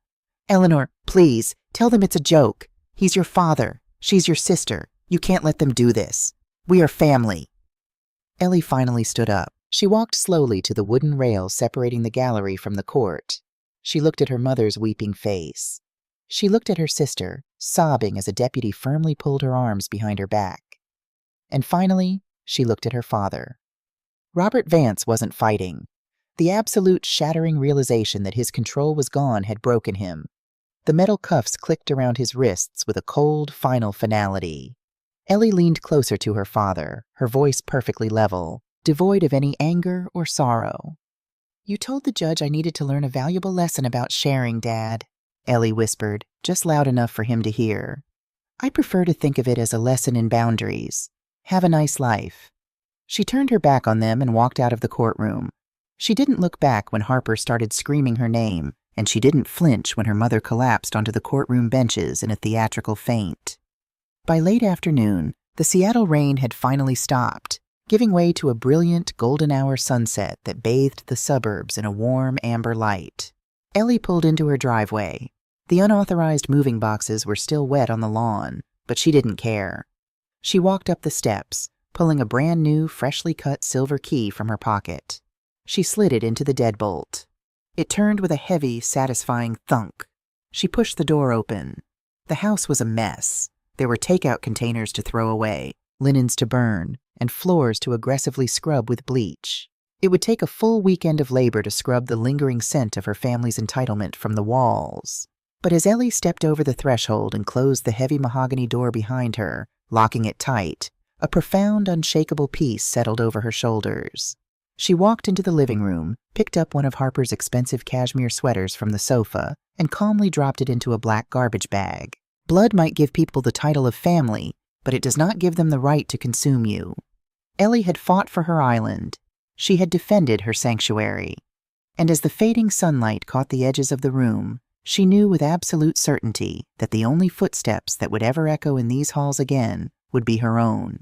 Speaker 1: "Eleanor, please, tell them it's a joke. He's your father. She's your sister. You can't let them do this. We are family." Ellie finally stood up. She walked slowly to the wooden rail separating the gallery from the court. She looked at her mother's weeping face. She looked at her sister, sobbing as a deputy firmly pulled her arms behind her back. And finally, she looked at her father. Robert Vance wasn't fighting. The absolute shattering realization that his control was gone had broken him. The metal cuffs clicked around his wrists with a cold, final finality. Ellie leaned closer to her father, her voice perfectly level, devoid of any anger or sorrow. "You told the judge I needed to learn a valuable lesson about sharing, Dad," Ellie whispered, just loud enough for him to hear. "I prefer to think of it as a lesson in boundaries. Have a nice life." She turned her back on them and walked out of the courtroom. She didn't look back when Harper started screaming her name, and she didn't flinch when her mother collapsed onto the courtroom benches in a theatrical faint. By late afternoon, the Seattle rain had finally stopped, giving way to a brilliant golden-hour sunset that bathed the suburbs in a warm amber light. Ellie pulled into her driveway. The unauthorized moving boxes were still wet on the lawn, but she didn't care. She walked up the steps, pulling a brand-new, freshly cut silver key from her pocket. She slid it into the deadbolt. It turned with a heavy, satisfying thunk. She pushed the door open. The house was a mess. There were takeout containers to throw away, linens to burn, and floors to aggressively scrub with bleach. It would take a full weekend of labor to scrub the lingering scent of her family's entitlement from the walls. But as Ellie stepped over the threshold and closed the heavy mahogany door behind her, locking it tight, a profound, unshakable peace settled over her shoulders. She walked into the living room, picked up one of Harper's expensive cashmere sweaters from the sofa, and calmly dropped it into a black garbage bag. Blood might give people the title of family, but it does not give them the right to consume you. Ellie had fought for her island. She had defended her sanctuary. And as the fading sunlight caught the edges of the room, she knew with absolute certainty that the only footsteps that would ever echo in these halls again would be her own.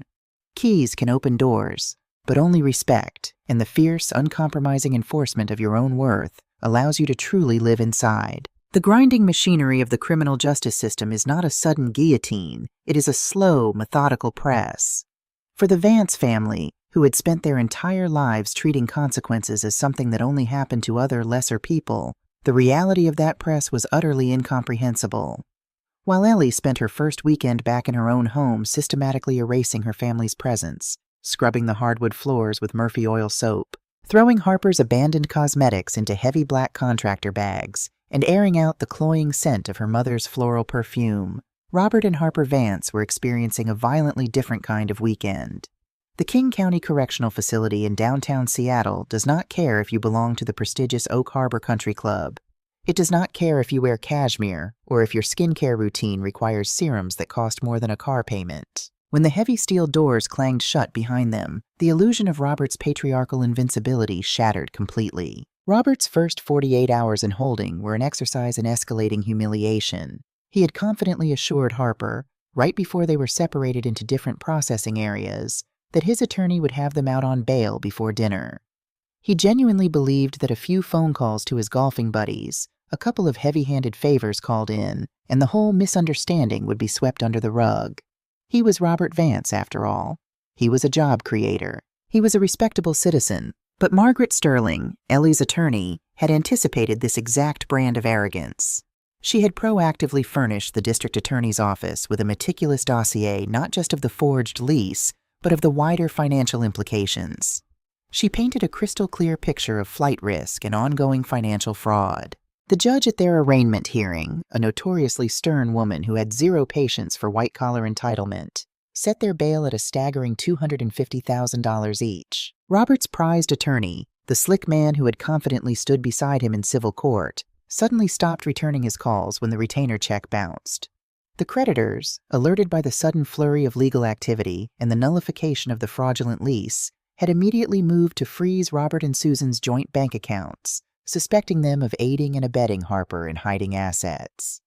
Speaker 1: Keys can open doors, but only respect and the fierce, uncompromising enforcement of your own worth allows you to truly live inside. The grinding machinery of the criminal justice system is not a sudden guillotine. It is a slow, methodical press. For the Vance family, who had spent their entire lives treating consequences as something that only happened to other, lesser people, the reality of that press was utterly incomprehensible. While Ellie spent her first weekend back in her own home systematically erasing her family's presence, scrubbing the hardwood floors with Murphy oil soap, throwing Harper's abandoned cosmetics into heavy black contractor bags, and airing out the cloying scent of her mother's floral perfume, Robert and Harper Vance were experiencing a violently different kind of weekend. The King County Correctional Facility in downtown Seattle does not care if you belong to the prestigious Oak Harbor Country Club. It does not care if you wear cashmere or if your skincare routine requires serums that cost more than a car payment. When the heavy steel doors clanged shut behind them, the illusion of Robert's patriarchal invincibility shattered completely. Robert's first 48 hours in holding were an exercise in escalating humiliation. He had confidently assured Harper, right before they were separated into different processing areas, that his attorney would have them out on bail before dinner. He genuinely believed that a few phone calls to his golfing buddies, A couple of heavy-handed favors called in, and the whole misunderstanding would be swept under the rug. He was Robert Vance, after all. He was a job creator. He was a respectable citizen. But Margaret Sterling, Ellie's attorney, had anticipated this exact brand of arrogance. She had proactively furnished the district attorney's office with a meticulous dossier not just of the forged lease, but of the wider financial implications. She painted a crystal-clear picture of flight risk and ongoing financial fraud. The judge at their arraignment hearing, a notoriously stern woman who had zero patience for white-collar entitlement, set their bail at a staggering $250,000 each. Robert's prized attorney, the slick man who had confidently stood beside him in civil court, suddenly stopped returning his calls when the retainer check bounced. The creditors, alerted by the sudden flurry of legal activity and the nullification of the fraudulent lease, had immediately moved to freeze Robert and Susan's joint bank accounts, suspecting them of aiding and abetting Harper in hiding assets.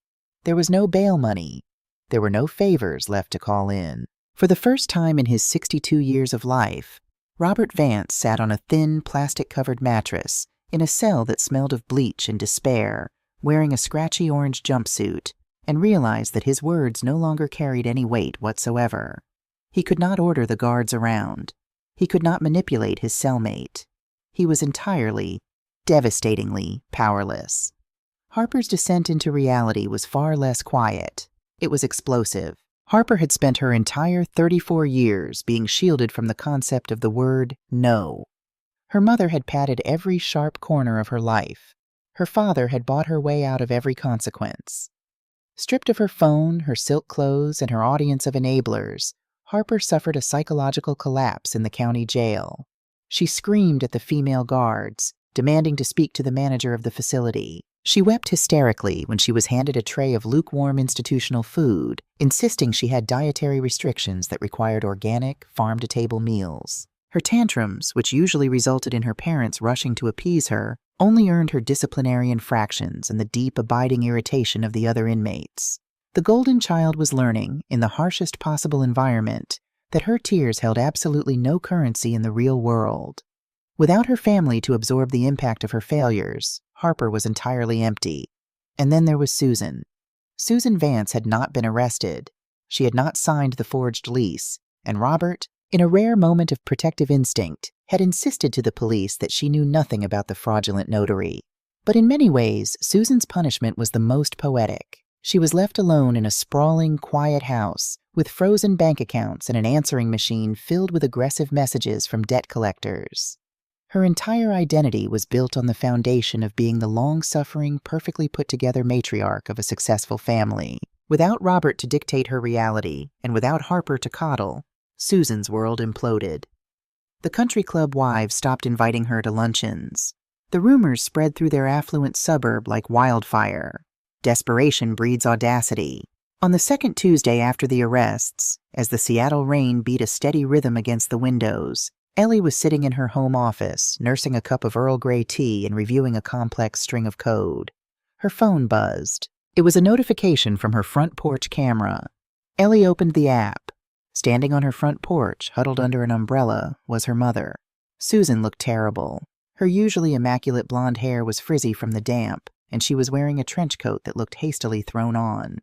Speaker 1: There was no bail money. There were no favors left to call in. For the first time in his 62 years of life, Robert Vance sat on a thin, plastic-covered mattress in a cell that smelled of bleach and despair, wearing a scratchy orange jumpsuit, and realized that his words no longer carried any weight whatsoever. He could not order the guards around. He could not manipulate his cellmate. He was entirely, devastatingly powerless. Harper's descent into reality was far less quiet. It was explosive. Harper had spent her entire 34 years being shielded from the concept of the word no. Her mother had padded every sharp corner of her life. Her father had bought her way out of every consequence. Stripped of her phone, her silk clothes, and her audience of enablers, Harper suffered a psychological collapse in the county jail. She screamed at the female guards, demanding to speak to the manager of the facility. She wept hysterically when she was handed a tray of lukewarm institutional food, insisting she had dietary restrictions that required organic, farm-to-table meals. Her tantrums, which usually resulted in her parents rushing to appease her, only earned her disciplinary infractions and the deep, abiding irritation of the other inmates. The golden child was learning, in the harshest possible environment, that her tears held absolutely no currency in the real world. Without her family to absorb the impact of her failures, Harper was entirely empty. And then there was Susan. Susan Vance had not been arrested. She had not signed the forged lease, and Robert, in a rare moment of protective instinct, had insisted to the police that she knew nothing about the fraudulent notary. But in many ways, Susan's punishment was the most poetic. She was left alone in a sprawling, quiet house, with frozen bank accounts and an answering machine filled with aggressive messages from debt collectors. Her entire identity was built on the foundation of being the long-suffering, perfectly put-together matriarch of a successful family. Without Robert to dictate her reality, and without Harper to coddle, Susan's world imploded. The country club wives stopped inviting her to luncheons. The rumors spread through their affluent suburb like wildfire. Desperation breeds audacity. On the second Tuesday after the arrests, as the Seattle rain beat a steady rhythm against the windows, Ellie was sitting in her home office, nursing a cup of Earl Grey tea and reviewing a complex string of code. Her phone buzzed. It was a notification from her front porch camera. Ellie opened the app. Standing on her front porch, huddled under an umbrella, was her mother. Susan looked terrible. Her usually immaculate blonde hair was frizzy from the damp, and she was wearing a trench coat that looked hastily thrown on.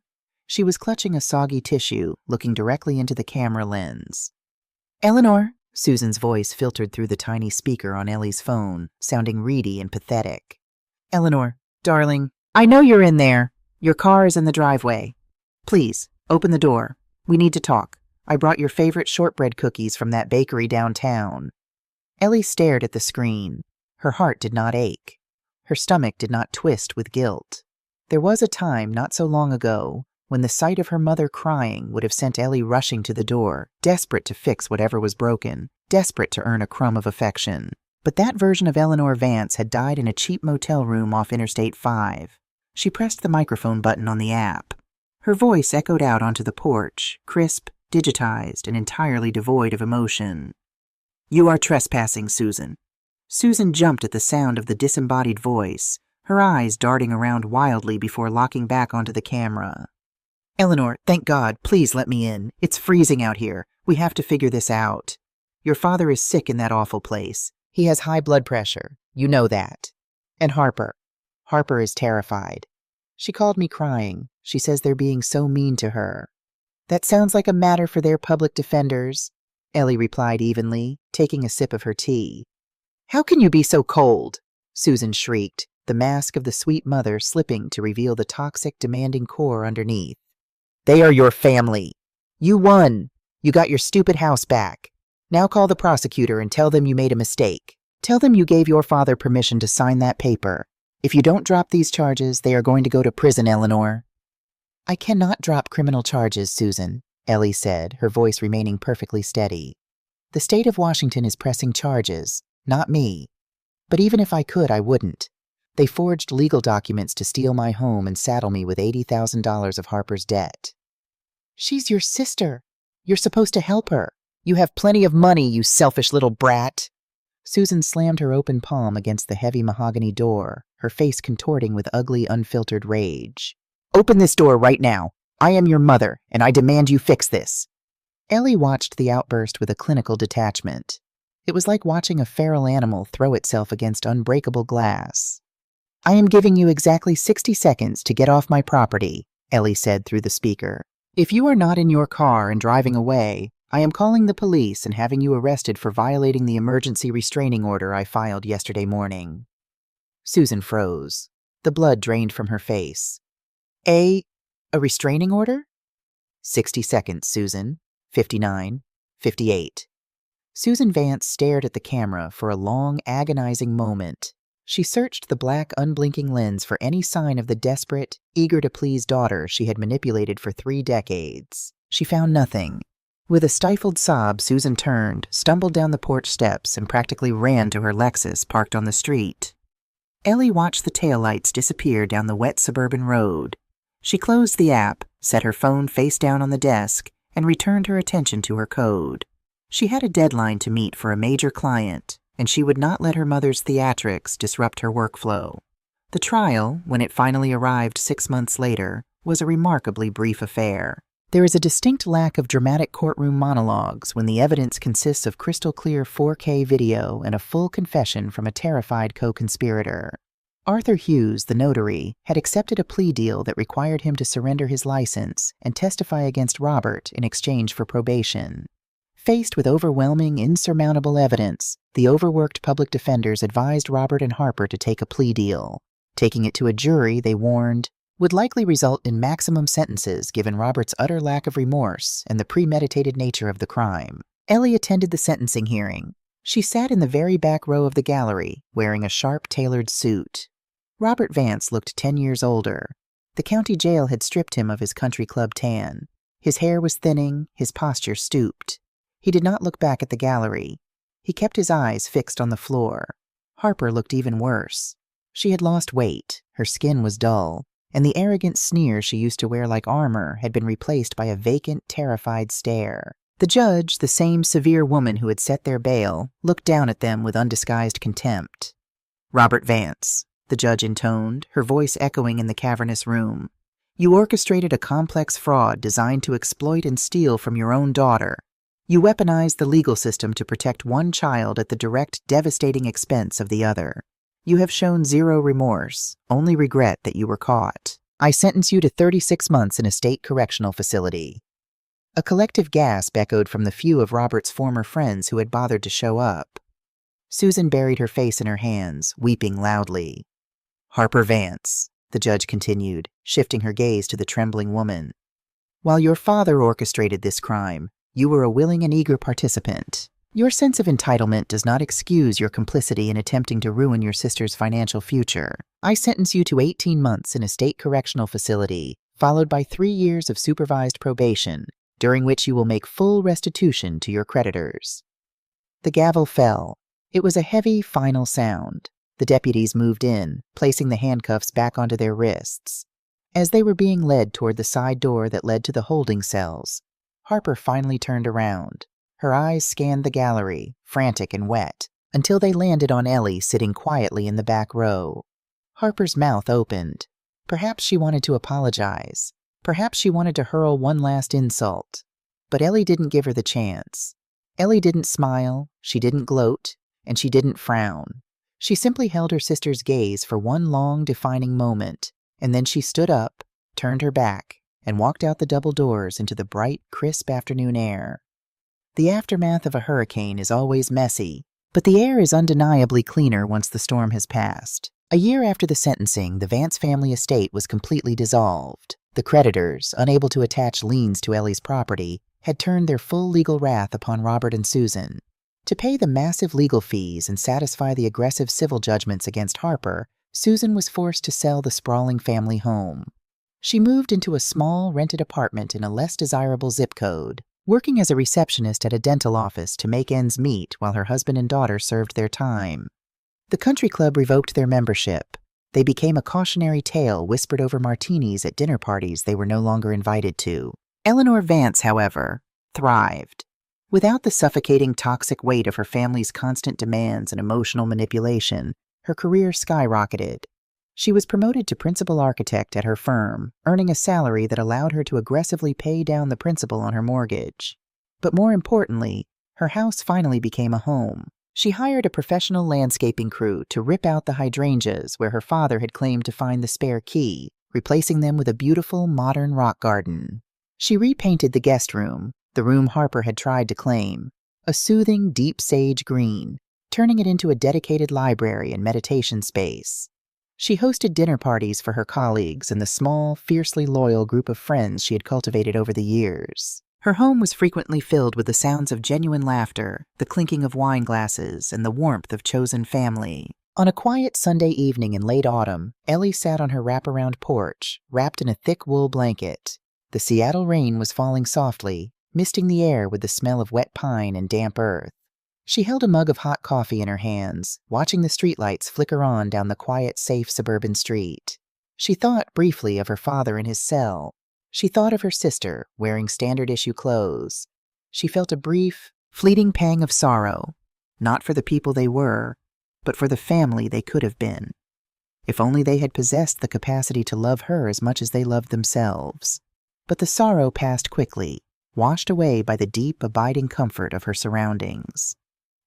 Speaker 1: She was clutching a soggy tissue, looking directly into the camera lens. "Eleanor," Susan's voice filtered through the tiny speaker on Ellie's phone, sounding reedy and pathetic. "Eleanor, darling, I know you're in there. Your car is in the driveway. Please, open the door. We need to talk. I brought your favorite shortbread cookies from that bakery downtown." Ellie stared at the screen. Her heart did not ache. Her stomach did not twist with guilt. There was a time not so long ago when the sight of her mother crying would have sent Ellie rushing to the door, desperate to fix whatever was broken, desperate to earn a crumb of affection. But that version of Eleanor Vance had died in a cheap motel room off Interstate 5. She pressed the microphone button on the app. Her voice echoed out onto the porch, crisp, digitized, and entirely devoid of emotion. "You are trespassing, Susan." Susan jumped at the sound of the disembodied voice, her eyes darting around wildly before locking back onto the camera. "Eleanor, thank God, please let me in. It's freezing out here. We have to figure this out. Your father is sick in that awful place. He has high blood pressure. You know that. And Harper. Harper is terrified. She called me crying. She says they're being so mean to her. That sounds like a matter for their public defenders, Ellie replied evenly, taking a sip of her tea. How can you be so cold? Susan shrieked, the mask of the sweet mother slipping to reveal the toxic, demanding core underneath. They are your family. You won. You got your stupid house back. Now call the prosecutor and tell them you made a mistake. Tell them you gave your father permission to sign that paper. If you don't drop these charges, they are going to go to prison, Eleanor. I cannot drop criminal charges, Susan, Ellie said, her voice remaining perfectly steady. The state of Washington is pressing charges, not me. But even if I could, I wouldn't. They forged legal documents to steal my home and saddle me with $80,000 of Harper's debt. She's your sister. You're supposed to help her. You have plenty of money, you selfish little brat. Susan slammed her open palm against the heavy mahogany door, her face contorting with ugly, unfiltered rage. Open this door right now. I am your mother, and I demand you fix this. Ellie watched the outburst with a clinical detachment. It was like watching a feral animal throw itself against unbreakable glass. I am giving you exactly 60 seconds to get off my property, Ellie said through the speaker. If you are not in your car and driving away, I am calling the police and having you arrested for violating the emergency restraining order I filed yesterday morning. Susan froze. The blood drained from her face. A restraining order? 60 seconds, Susan. 59. 58. Susan Vance stared at the camera for a long, agonizing moment. She searched the black, unblinking lens for any sign of the desperate, eager-to-please daughter she had manipulated for 3 decades. She found nothing. With a stifled sob, Susan turned, stumbled down the porch steps, and practically ran to her Lexus parked on the street. Ellie watched the taillights disappear down the wet suburban road. She closed the app, set her phone face down on the desk, and returned her attention to her code. She had a deadline to meet for a major client, and she would not let her mother's theatrics disrupt her workflow. The trial, when it finally arrived 6 months later, was a remarkably brief affair. There is a distinct lack of dramatic courtroom monologues when the evidence consists of crystal-clear 4K video and a full confession from a terrified co-conspirator. Arthur Hughes, the notary, had accepted a plea deal that required him to surrender his license and testify against Robert in exchange for probation. Faced with overwhelming, insurmountable evidence, the overworked public defenders advised Robert and Harper to take a plea deal. Taking it to a jury, they warned, would likely result in maximum sentences given Robert's utter lack of remorse and the premeditated nature of the crime. Ellie attended the sentencing hearing. She sat in the very back row of the gallery, wearing a sharp, tailored suit. Robert Vance looked 10 years older. The county jail had stripped him of his country club tan. His hair was thinning, his posture stooped. He did not look back at the gallery. He kept his eyes fixed on the floor. Harper looked even worse. She had lost weight, her skin was dull, and the arrogant sneer she used to wear like armor had been replaced by a vacant, terrified stare. The judge, the same severe woman who had set their bail, looked down at them with undisguised contempt. Robert Vance, the judge intoned, her voice echoing in the cavernous room. You orchestrated a complex fraud designed to exploit and steal from your own daughter. You weaponized the legal system to protect one child at the direct, devastating expense of the other. You have shown zero remorse, only regret that you were caught. I sentence you to 36 months in a state correctional facility. A collective gasp echoed from the few of Robert's former friends who had bothered to show up. Susan buried her face in her hands, weeping loudly. Harper Vance, the judge continued, shifting her gaze to the trembling woman. While your father orchestrated this crime, you were a willing and eager participant. Your sense of entitlement does not excuse your complicity in attempting to ruin your sister's financial future. I sentence you to 18 months in a state correctional facility, followed by 3 years of supervised probation, during which you will make full restitution to your creditors. The gavel fell. It was a heavy, final sound. The deputies moved in, placing the handcuffs back onto their wrists. As they were being led toward the side door that led to the holding cells, Harper finally turned around. Her eyes scanned the gallery, frantic and wet, until they landed on Ellie sitting quietly in the back row. Harper's mouth opened. Perhaps she wanted to apologize. Perhaps she wanted to hurl one last insult. But Ellie didn't give her the chance. Ellie didn't smile, she didn't gloat, and she didn't frown. She simply held her sister's gaze for one long, defining moment, and then she stood up, turned her back, and walked out the double doors into the bright, crisp afternoon air. The aftermath of a hurricane is always messy, but the air is undeniably cleaner once the storm has passed. A year after the sentencing, the Vance family estate was completely dissolved. The creditors, unable to attach liens to Ellie's property, had turned their full legal wrath upon Robert and Susan. To pay the massive legal fees and satisfy the aggressive civil judgments against Harper, Susan was forced to sell the sprawling family home. She moved into a small, rented apartment in a less desirable zip code, working as a receptionist at a dental office to make ends meet while her husband and daughter served their time. The country club revoked their membership. They became a cautionary tale whispered over martinis at dinner parties they were no longer invited to. Eleanor Vance, however, thrived. Without the suffocating toxic weight of her family's constant demands and emotional manipulation, her career skyrocketed. She was promoted to principal architect at her firm, earning a salary that allowed her to aggressively pay down the principal on her mortgage. But more importantly, her house finally became a home. She hired a professional landscaping crew to rip out the hydrangeas where her father had claimed to find the spare key, replacing them with a beautiful, modern rock garden. She repainted the guest room, the room Harper had tried to claim, a soothing, deep sage green, turning it into a dedicated library and meditation space. She hosted dinner parties for her colleagues and the small, fiercely loyal group of friends she had cultivated over the years. Her home was frequently filled with the sounds of genuine laughter, the clinking of wine glasses, and the warmth of chosen family. On a quiet Sunday evening in late autumn, Ellie sat on her wraparound porch, wrapped in a thick wool blanket. The Seattle rain was falling softly, misting the air with the smell of wet pine and damp earth. She held a mug of hot coffee in her hands, watching the streetlights flicker on down the quiet, safe suburban street. She thought briefly of her father in his cell. She thought of her sister, wearing standard-issue clothes. She felt a brief, fleeting pang of sorrow, not for the people they were, but for the family they could have been. If only they had possessed the capacity to love her as much as they loved themselves. But the sorrow passed quickly, washed away by the deep, abiding comfort of her surroundings.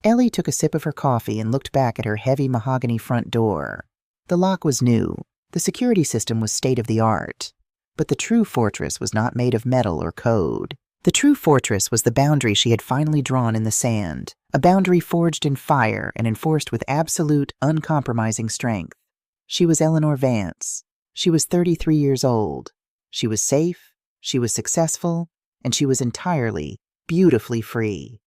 Speaker 1: Ellie took a sip of her coffee and looked back at her heavy mahogany front door. The lock was new. The security system was state-of-the-art. But the true fortress was not made of metal or code. The true fortress was the boundary she had finally drawn in the sand, a boundary forged in fire and enforced with absolute, uncompromising strength. She was Eleanor Vance. She was 33 years old. She was safe, she was successful, and she was entirely, beautifully free.